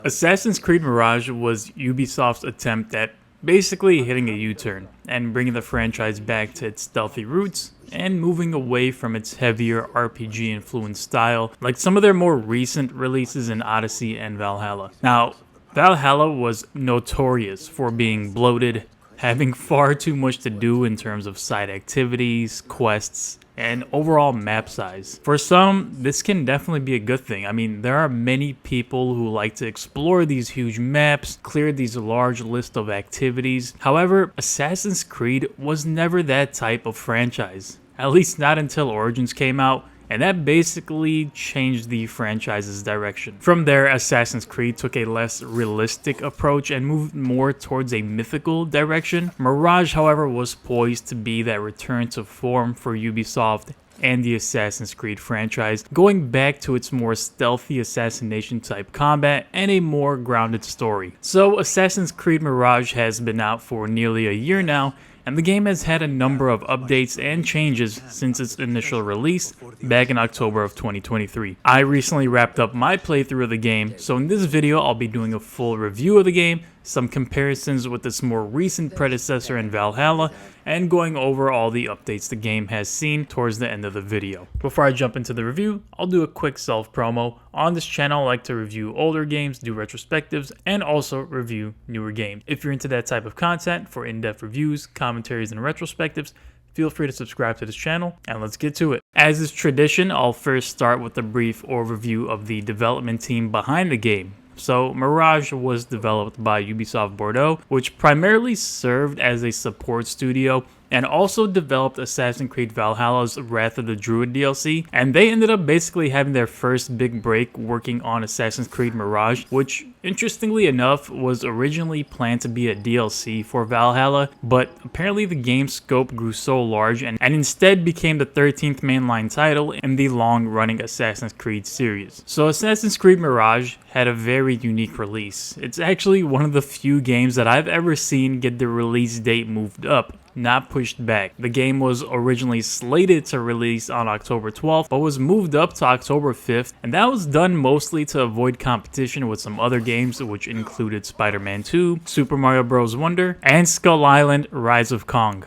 Assassin's Creed Mirage was Ubisoft's attempt at basically hitting a U-turn and bringing the franchise back to its stealthy roots and moving away from its heavier RPG-influenced style like some of their more recent releases in Odyssey and Valhalla. Now, Valhalla was notorious for being bloated, having far too much to do in terms of side activities, quests, and overall map size. For some, this can definitely be a good thing. I mean, there are many people who like to explore these huge maps, clear these large lists of activities. However, Assassin's Creed was never that type of franchise, at least not until Origins came out, and that basically changed the franchise's direction. From there, Assassin's Creed took a less realistic approach and moved more towards a mythical direction. Mirage, however, was poised to be that return to form for Ubisoft and the Assassin's Creed franchise, going back to its more stealthy assassination type combat and a more grounded story. So Assassin's Creed Mirage has been out for nearly a year now, and the game has had a number of updates and changes since its initial release back in October of 2023. I recently wrapped up my playthrough of the game, so in this video I'll be doing a full review of the game, some comparisons with its more recent predecessor in Valhalla, and going over all the updates the game has seen towards the end of the video. Before I jump into the review, I'll do a quick self-promo. On this channel, I like to review older games, do retrospectives, and also review newer games. If you're into that type of content for in-depth reviews, commentaries, and retrospectives, feel free to subscribe to this channel, and let's get to it. As is tradition, I'll first start with a brief overview of the development team behind the game. So, Mirage was developed by Ubisoft Bordeaux, which primarily served as a support studio and also developed Assassin's Creed Valhalla's Wrath of the Druid DLC, and they ended up basically having their first big break working on Assassin's Creed Mirage, which interestingly enough was originally planned to be a DLC for Valhalla, but apparently the game's scope grew so large and instead became the 13th mainline title in the long-running Assassin's Creed series. So Assassin's Creed Mirage had a very unique release. It's actually one of the few games that I've ever seen get the release date moved up, not pushed back. The game was originally slated to release on October 12th, but was moved up to October 5th, and that was done mostly to avoid competition with some other games, which included Spider-Man 2, Super Mario Bros. Wonder, and Skull Island: Rise of Kong.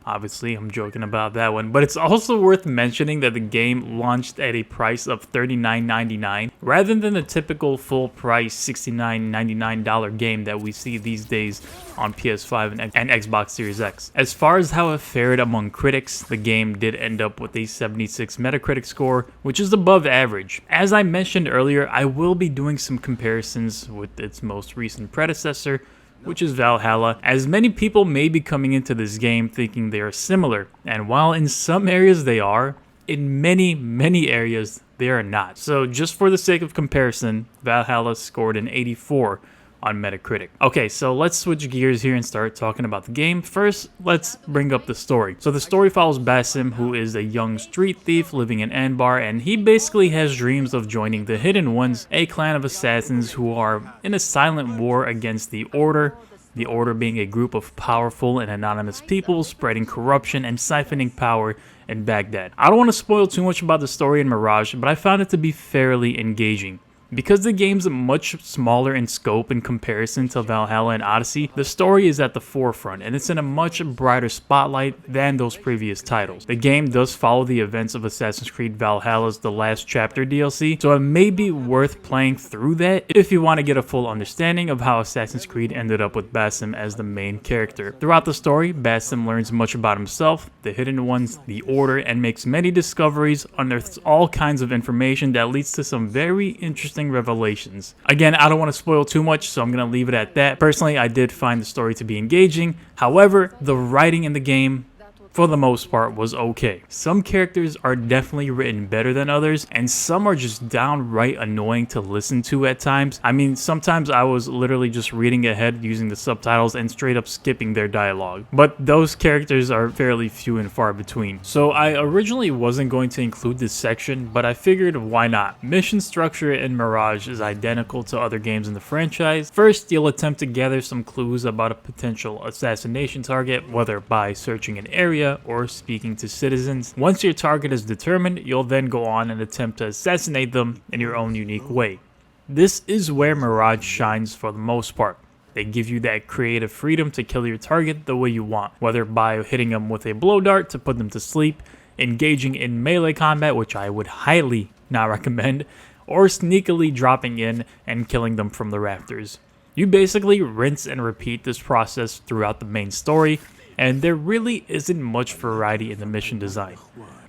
Obviously, I'm joking about that one, but it's also worth mentioning that the game launched at a price of $39.99 rather than the typical full price $69.99 game that we see these days on PS5 and Xbox Series X. As far as how it fared among critics, the game did end up with a 76 Metacritic score, which is above average. As I mentioned earlier, I will be doing some comparisons with its most recent predecessor, which is Valhalla, as many people may be coming into this game thinking they are similar, and while in some areas they are, in many areas they are not. So just for the sake of comparison, Valhalla scored an 84 on Metacritic. Okay, so let's switch gears here and start talking about the game. First, let's bring up the story. So the story follows Basim, who is a young street thief living in Anbar, and he basically has dreams of joining the Hidden Ones, a clan of assassins who are in a silent war against the Order. The Order being a group of powerful and anonymous people spreading corruption and siphoning power in Baghdad. I don't want to spoil too much about the story in Mirage, but I found it to be fairly engaging. Because the game's much smaller in scope in comparison to Valhalla and Odyssey, the story is at the forefront, and it's in a much brighter spotlight than those previous titles. The game does follow the events of Assassin's Creed Valhalla's The Last Chapter DLC, so it may be worth playing through that if you want to get a full understanding of how Assassin's Creed ended up with Basim as the main character. Throughout the story, Basim learns much about himself, the Hidden Ones, the Order, and makes many discoveries, unearths all kinds of information that leads to some very interesting revelations. Again, I don't want to spoil too much, so I'm going to leave it at that. Personally, I did find the story to be engaging. However, the writing in the game, for the most part, was okay. Some characters are definitely written better than others, and some are just downright annoying to listen to at times. I mean, sometimes I was literally just reading ahead using the subtitles and straight up skipping their dialogue. But those characters are fairly few and far between. So I originally wasn't going to include this section, but I figured why not? Mission structure in Mirage is identical to other games in the franchise. First, you'll attempt to gather some clues about a potential assassination target, whether by searching an area or speaking to citizens. Once your target is determined, you'll then go on and attempt to assassinate them in your own unique way. This is where Mirage shines for the most part. They give you that creative freedom to kill your target the way you want, whether by hitting them with a blow dart to put them to sleep, engaging in melee combat, which I would highly not recommend, or sneakily dropping in and killing them from the rafters. You basically rinse and repeat this process throughout the main story, and there really isn't much variety in the mission design.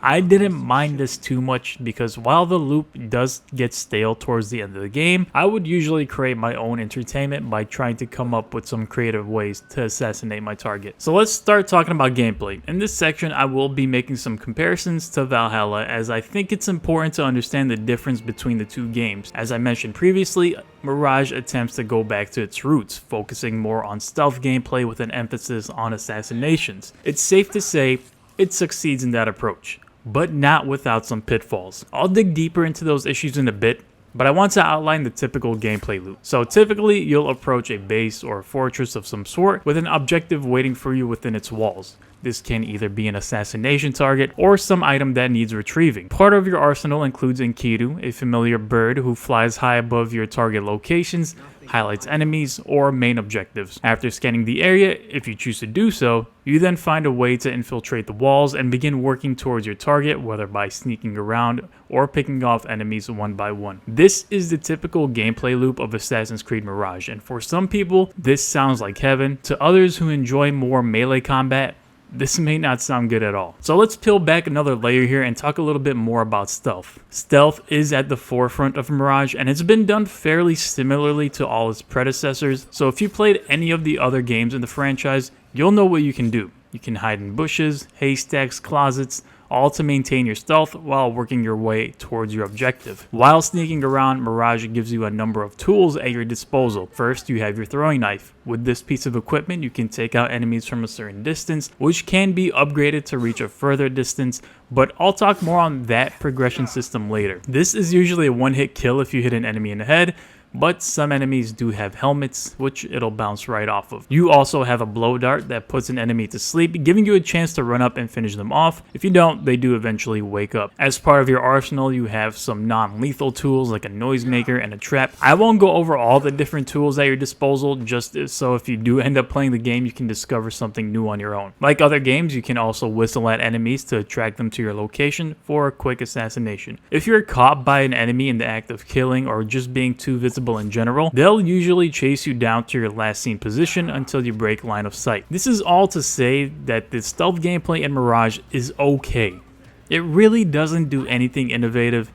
I didn't mind this too much because while the loop does get stale towards the end of the game, I would usually create my own entertainment by trying to come up with some creative ways to assassinate my target. So let's start talking about gameplay. In this section, I will be making some comparisons to Valhalla as I think it's important to understand the difference between the two games. As I mentioned previously, Mirage attempts to go back to its roots, focusing more on stealth gameplay with an emphasis on assassinations. It's safe to say it succeeds in that approach, but not without some pitfalls. I'll dig deeper into those issues in a bit, but I want to outline the typical gameplay loop. So typically, you'll approach a base or a fortress of some sort with an objective waiting for you within its walls. This can either be an assassination target or some item that needs retrieving. Part of your arsenal includes Enkidu, a familiar bird who flies high above your target locations, highlights enemies, or main objectives. After scanning the area, if you choose to do so, you then find a way to infiltrate the walls and begin working towards your target, whether by sneaking around or picking off enemies one by one. This is the typical gameplay loop of Assassin's Creed Mirage, and for some people, this sounds like heaven. To others who enjoy more melee combat, this may not sound good at all. So let's peel back another layer here and talk a little bit more about stealth. Stealth is at the forefront of Mirage, and it's been done fairly similarly to all its predecessors. So if you played any of the other games in the franchise, you'll know what you can do. You can hide in bushes, haystacks, closets, all to maintain your stealth while working your way towards your objective. While sneaking around, Mirage gives you a number of tools at your disposal. First, you have your throwing knife. With this piece of equipment, you can take out enemies from a certain distance, which can be upgraded to reach a further distance, but I'll talk more on that progression system later. This is usually a one-hit kill if you hit an enemy in the head, but some enemies do have helmets, which it'll bounce right off of. You also have a blow dart that puts an enemy to sleep, giving you a chance to run up and finish them off. If you don't, they do eventually wake up. As part of your arsenal, you have some non-lethal tools like a noisemaker and a trap. I won't go over all the different tools at your disposal, just so if you do end up playing the game, you can discover something new on your own. Like other games, you can also whistle at enemies to attract them to your location for a quick assassination. If you're caught by an enemy in the act of killing or just being too visible in general, they'll usually chase you down to your last seen position until you break line of sight. This is all to say that the stealth gameplay in Mirage is okay. It really doesn't do anything innovative,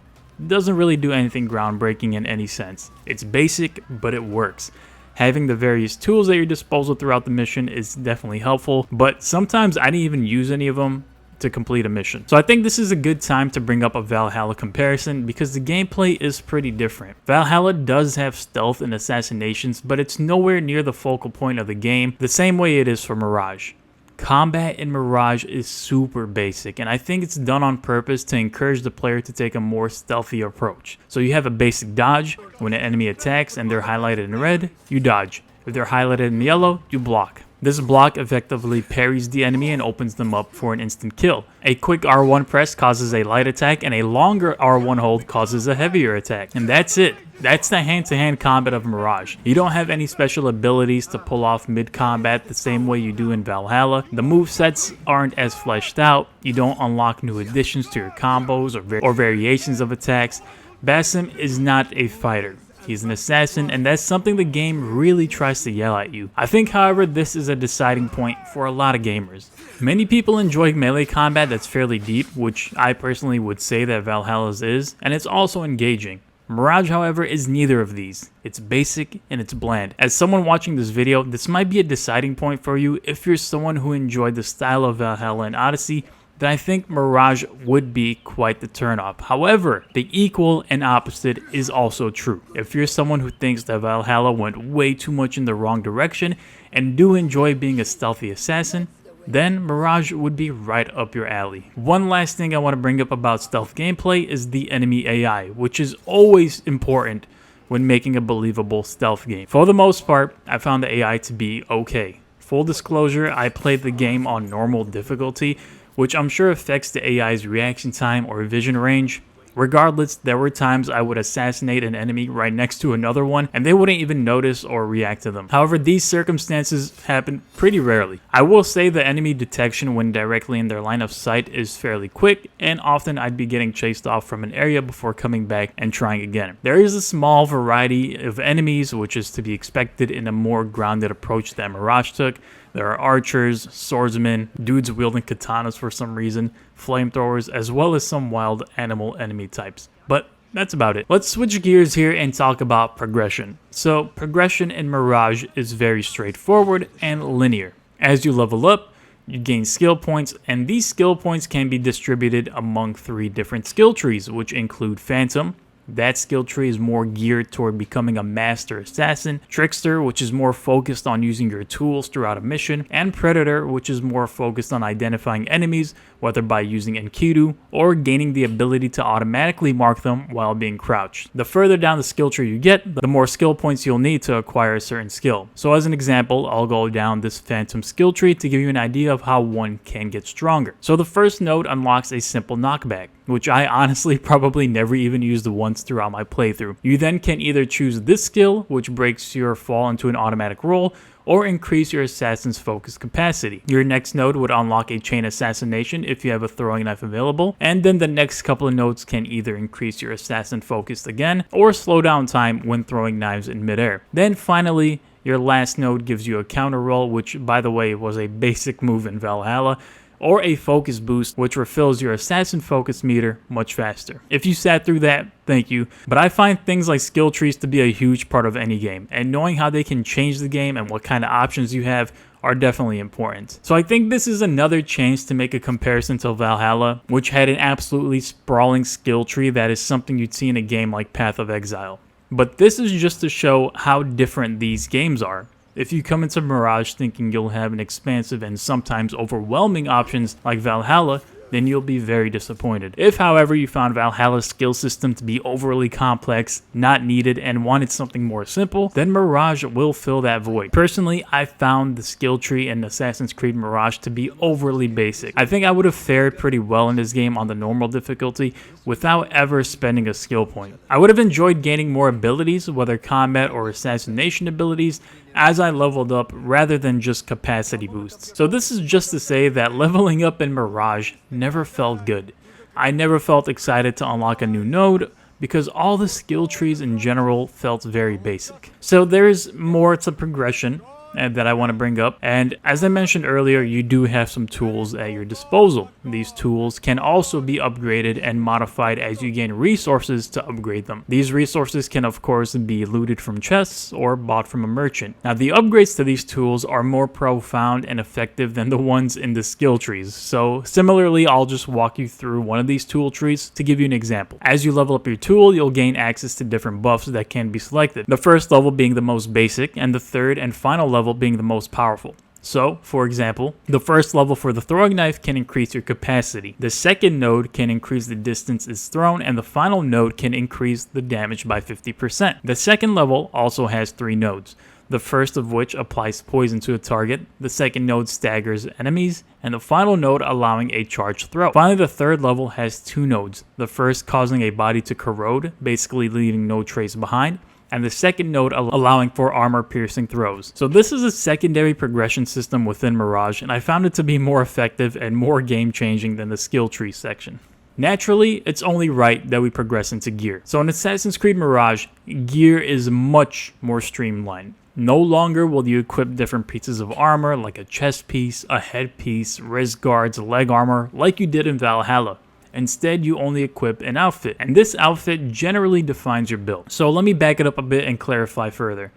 doesn't really do anything groundbreaking in any sense. It's basic, but it works. Having the various tools at your disposal throughout the mission is definitely helpful, but sometimes I didn't even use any of them to complete a mission. So I think this is a good time to bring up a Valhalla comparison because the gameplay is pretty different. Valhalla does have stealth and assassinations, but it's nowhere near the focal point of the game the same way it is for Mirage. Combat in Mirage is super basic, and I think it's done on purpose to encourage the player to take a more stealthy approach. So you have a basic dodge. When an enemy attacks and they're highlighted in red, you dodge. If they're highlighted in yellow, you block. This block effectively parries the enemy and opens them up for an instant kill. A quick R1 press causes a light attack, and a longer R1 hold causes a heavier attack. And that's it. That's the hand-to-hand combat of Mirage. You don't have any special abilities to pull off mid-combat the same way you do in Valhalla. The movesets aren't as fleshed out. You don't unlock new additions to your combos or variations of attacks. Basim is not a fighter. He's an assassin, and that's something the game really tries to yell at you. I think, however, this is a deciding point for a lot of gamers. Many people enjoy melee combat that's fairly deep, which I personally would say that Valhalla's is, and it's also engaging. Mirage, however, is neither of these. It's basic and it's bland. As someone watching this video, this might be a deciding point for you if you're someone who enjoyed the style of Valhalla and Odyssey, then I think Mirage would be quite the turnoff. However, the equal and opposite is also true. If you're someone who thinks that Valhalla went way too much in the wrong direction and do enjoy being a stealthy assassin, then Mirage would be right up your alley. One last thing I want to bring up about stealth gameplay is the enemy AI, which is always important when making a believable stealth game. For the most part, I found the AI to be okay. Full disclosure, I played the game on normal difficulty, which I'm sure affects the AI's reaction time or vision range. Regardless, there were times I would assassinate an enemy right next to another one and they wouldn't even notice or react to them. However, these circumstances happen pretty rarely. I will say the enemy detection when directly in their line of sight is fairly quick, and often I'd be getting chased off from an area before coming back and trying again. There is a small variety of enemies, which is to be expected in a more grounded approach that Mirage took. There are archers, swordsmen, dudes wielding katanas for some reason, flamethrowers, as well as some wild animal enemy types. But that's about it. Let's switch gears here and talk about progression. So progression in Mirage is very straightforward and linear. As you level up, you gain skill points, and these skill points can be distributed among 3 different skill trees, which include Phantom. That skill tree is more geared toward becoming a master assassin, Trickster, which is more focused on using your tools throughout a mission, and Predator, which is more focused on identifying enemies, whether by using Enkidu or gaining the ability to automatically mark them while being crouched. The further down the skill tree you get, the more skill points you'll need to acquire a certain skill. So as an example, I'll go down this Phantom skill tree to give you an idea of how one can get stronger. So the first node unlocks a simple knockback, which I honestly probably never even used once throughout my playthrough. You then can either choose this skill, which breaks your fall into an automatic roll, or increase your assassin's focus capacity. Your next node would unlock a chain assassination if you have a throwing knife available, and then the next couple of nodes can either increase your assassin focus again, or slow down time when throwing knives in midair. Then finally, your last node gives you a counter roll, which by the way was a basic move in Valhalla, or a focus boost, which refills your assassin focus meter much faster. If you sat through that, thank you, but I find things like skill trees to be a huge part of any game, and knowing how they can change the game and what kind of options you have are definitely important. So I think this is another chance to make a comparison to Valhalla, which had an absolutely sprawling skill tree that is something you'd see in a game like Path of Exile. But this is just to show how different these games are. If you come into Mirage thinking you'll have an expansive and sometimes overwhelming options like Valhalla, then you'll be very disappointed. If, however, you found Valhalla's skill system to be overly complex, not needed, and wanted something more simple, then Mirage will fill that void. Personally, I found the skill tree in Assassin's Creed Mirage to be overly basic. I think I would have fared pretty well in this game on the normal difficulty without ever spending a skill point. I would have enjoyed gaining more abilities, whether combat or assassination abilities, as I leveled up rather than just capacity boosts. So this is just to say that leveling up in Mirage never felt good. I never felt excited to unlock a new node because all the skill trees in general felt very basic. So there's more to progression that I want to bring up, and as I mentioned earlier, you do have some tools at your disposal. These tools can also be upgraded and modified as you gain resources to upgrade them. These resources can of course be looted from chests or bought from a merchant. Now the upgrades to these tools are more profound and effective than the ones in the skill trees, so similarly I'll just walk you through one of these tool trees to give you an example. As you level up your tool, you'll gain access to different buffs that can be selected, the first level being the most basic and the third and final level being the most powerful. So, for example, the first level for the throwing knife can increase your capacity, the second node can increase the distance it's thrown, and the final node can increase the damage by 50%. The second level also has 3 nodes, the first of which applies poison to a target, the second node staggers enemies, and the final node allowing a charged throw. Finally, the third level has 2 nodes, the first causing a body to corrode, basically leaving no trace behind, and the second node allowing for armor-piercing throws. So this is a secondary progression system within Mirage, and I found it to be more effective and more game-changing than the skill tree section. Naturally, it's only right that we progress into gear. So in Assassin's Creed Mirage, gear is much more streamlined. No longer will you equip different pieces of armor like a chest piece, a headpiece, wrist guards, leg armor, like you did in Valhalla. Instead, you only equip an outfit, and this outfit generally defines your build. So let me back it up a bit and clarify further.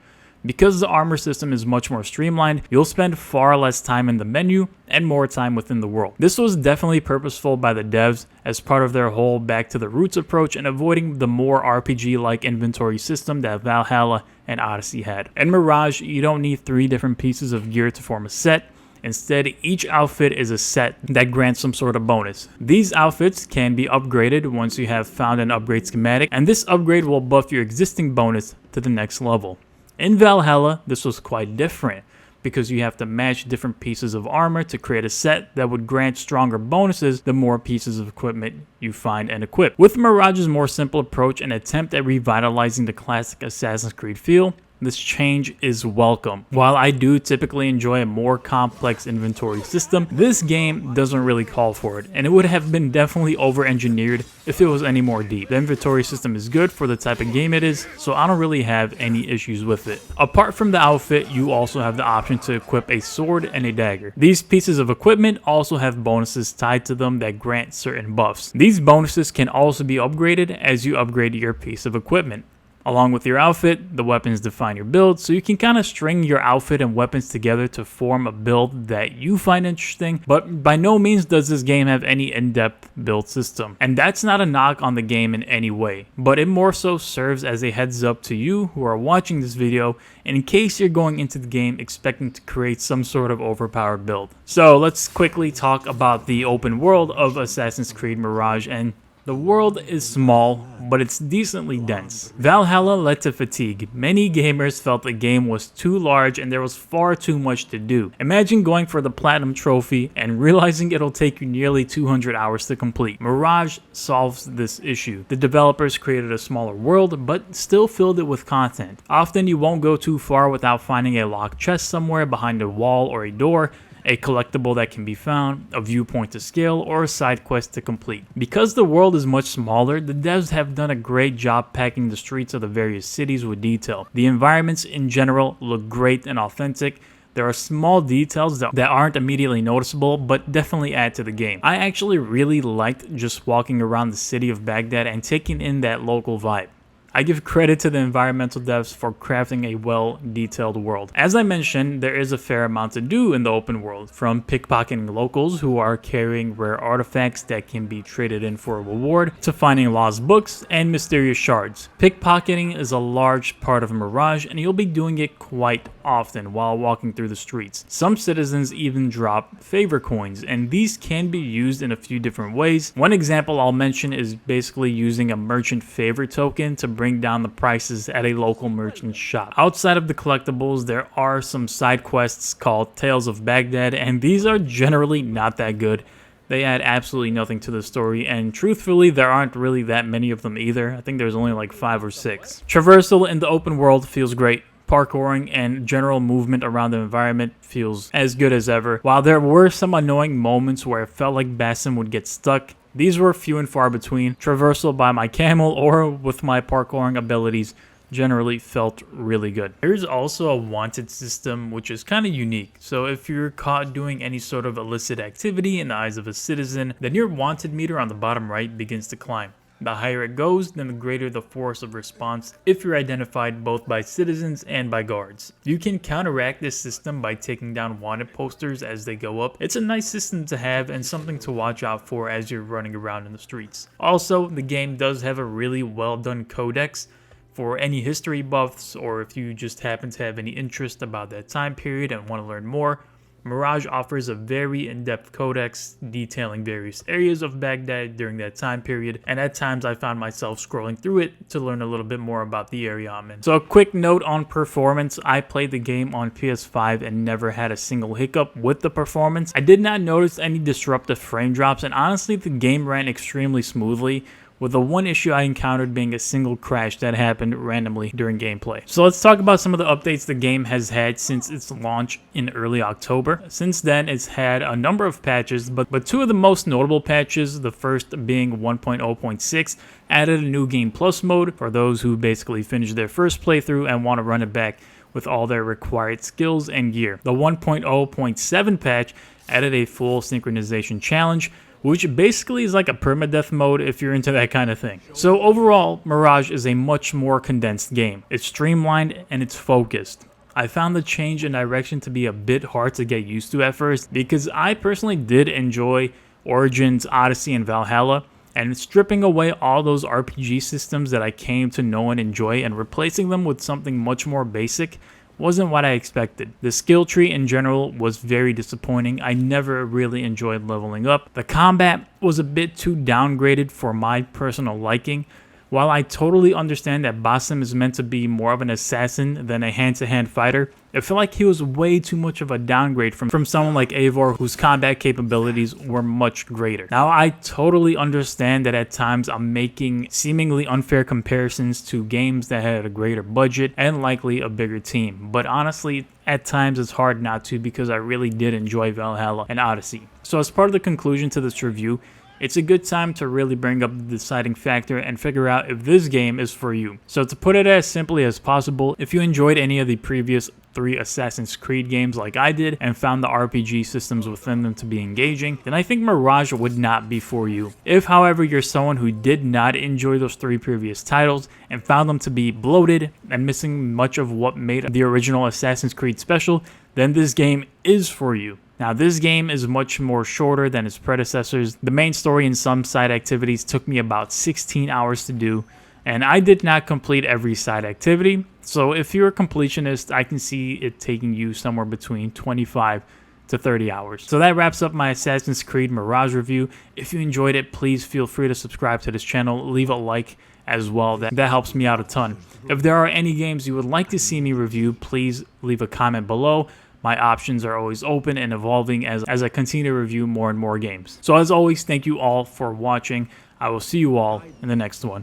Because the armor system is much more streamlined, you'll spend far less time in the menu and more time within the world. This was definitely purposeful by the devs as part of their whole back to the roots approach and avoiding the more RPG-like inventory system that Valhalla and Odyssey had. In Mirage, you don't need 3 different pieces of gear to form a set. Instead, each outfit is a set that grants some sort of bonus. These outfits can be upgraded once you have found an upgrade schematic, and this upgrade will buff your existing bonus to the next level. In Valhalla, this was quite different. because you have to match different pieces of armor to create a set that would grant stronger bonuses the more pieces of equipment you find and equip. With Mirage's more simple approach and attempt at revitalizing the classic Assassin's Creed feel, this change is welcome. While I do typically enjoy a more complex inventory system, this game doesn't really call for it, and it would have been definitely over-engineered if it was any more deep. The inventory system is good for the type of game it is, so I don't really have any issues with it. Apart from the outfit, you also have the option to equip a sword and a dagger. These pieces of equipment also have bonuses tied to them that grant certain buffs. These bonuses can also be upgraded as you upgrade your piece of equipment. Along with your outfit, the weapons define your build, so you can kind of string your outfit and weapons together to form a build that you find interesting, but by no means does this game have any in-depth build system. And that's not a knock on the game in any way, but it more so serves as a heads up to you who are watching this video in case you're going into the game expecting to create some sort of overpowered build. So let's quickly talk about the open world of Assassin's Creed Mirage, and the world is small, but it's decently dense. Valhalla led to fatigue. Many gamers felt the game was too large and there was far too much to do. Imagine going for the Platinum Trophy and realizing it'll take you nearly 200 hours to complete. Mirage solves this issue. The developers created a smaller world, but still filled it with content. Often you won't go too far without finding a locked chest somewhere behind a wall or a door, a collectible that can be found, a viewpoint to scale, or a side quest to complete. Because the world is much smaller, the devs have done a great job packing the streets of the various cities with detail. The environments in general look great and authentic. There are small details that aren't immediately noticeable, but definitely add to the game. I actually really liked just walking around the city of Baghdad and taking in that local vibe. I give credit to the environmental devs for crafting a well-detailed world. As I mentioned, there is a fair amount to do in the open world, from pickpocketing locals who are carrying rare artifacts that can be traded in for a reward, to finding lost books and mysterious shards. Pickpocketing is a large part of Mirage, and you'll be doing it quite often while walking through the streets. Some citizens even drop favor coins, and these can be used in a few different ways. One example I'll mention is basically using a merchant favor token to bring down the prices at a local merchant shop. Outside of the collectibles, there are some side quests called Tales of Baghdad, and these are generally not that good. They add absolutely nothing to the story, and truthfully, there aren't really that many of them either. I think there's only like 5 or 6. Traversal in the open world feels great. Parkouring and general movement around the environment feels as good as ever. While there were some annoying moments where it felt like Basim would get stuck, these were few and far between. Traversal by my camel or with my parkouring abilities generally felt really good. There's also a wanted system, which is kind of unique. So if you're caught doing any sort of illicit activity in the eyes of a citizen, then your wanted meter on the bottom right begins to climb. The higher it goes, then the greater the force of response if you're identified both by citizens and by guards. You can counteract this system by taking down wanted posters as they go up. It's a nice system to have and something to watch out for as you're running around in the streets. Also, the game does have a really well done codex for any history buffs, or if you just happen to have any interest about that time period and want to learn more. Mirage offers a very in-depth codex detailing various areas of Baghdad during that time period, and at times I found myself scrolling through it to learn a little bit more about the area I'm in. So a quick note on performance: I played the game on PS5 and never had a single hiccup with the performance. I did not notice any disruptive frame drops, and honestly the game ran extremely smoothly, with the one issue I encountered being a single crash that happened randomly during gameplay. So let's talk about some of the updates the game has had since its launch in early October. Since then, it's had a number of patches, but two of the most notable patches, the first being 1.0.6, added a new Game Plus mode for those who basically finished their first playthrough and want to run it back with all their required skills and gear. The 1.0.7 patch added a full synchronization challenge, which basically is like a permadeath mode if you're into that kind of thing. So overall, Mirage is a much more condensed game. It's streamlined and it's focused. I found the change in direction to be a bit hard to get used to at first, because I personally did enjoy Origins, Odyssey, and Valhalla, and stripping away all those RPG systems that I came to know and enjoy and replacing them with something much more basic wasn't what I expected. The skill tree in general was very disappointing. I never really enjoyed leveling up. The combat was a bit too downgraded for my personal liking, While I totally understand that Basim is meant to be more of an assassin than a hand-to-hand fighter, I feel like he was way too much of a downgrade from someone like Eivor, whose combat capabilities were much greater. Now, I totally understand that at times I'm making seemingly unfair comparisons to games that had a greater budget and likely a bigger team, but honestly, at times it's hard not to because I really did enjoy Valhalla and Odyssey. So as part of the conclusion to this review, it's a good time to really bring up the deciding factor and figure out if this game is for you. So to put it as simply as possible, if you enjoyed any of the previous 3 Assassin's Creed games like I did and found the RPG systems within them to be engaging, then I think Mirage would not be for you. If, however, you're someone who did not enjoy those 3 previous titles and found them to be bloated and missing much of what made the original Assassin's Creed special, then this game is for you. Now, this game is much more shorter than its predecessors. The main story and some side activities took me about 16 hours to do, and I did not complete every side activity. So if you're a completionist, I can see it taking you somewhere between 25 to 30 hours. So that wraps up my Assassin's Creed Mirage review. If you enjoyed it, please feel free to subscribe to this channel, leave a like as well. That helps me out a ton. If there are any games you would like to see me review, please leave a comment below. My options are always open and evolving as I continue to review more and more games. So as always, thank you all for watching. I will see you all in the next one.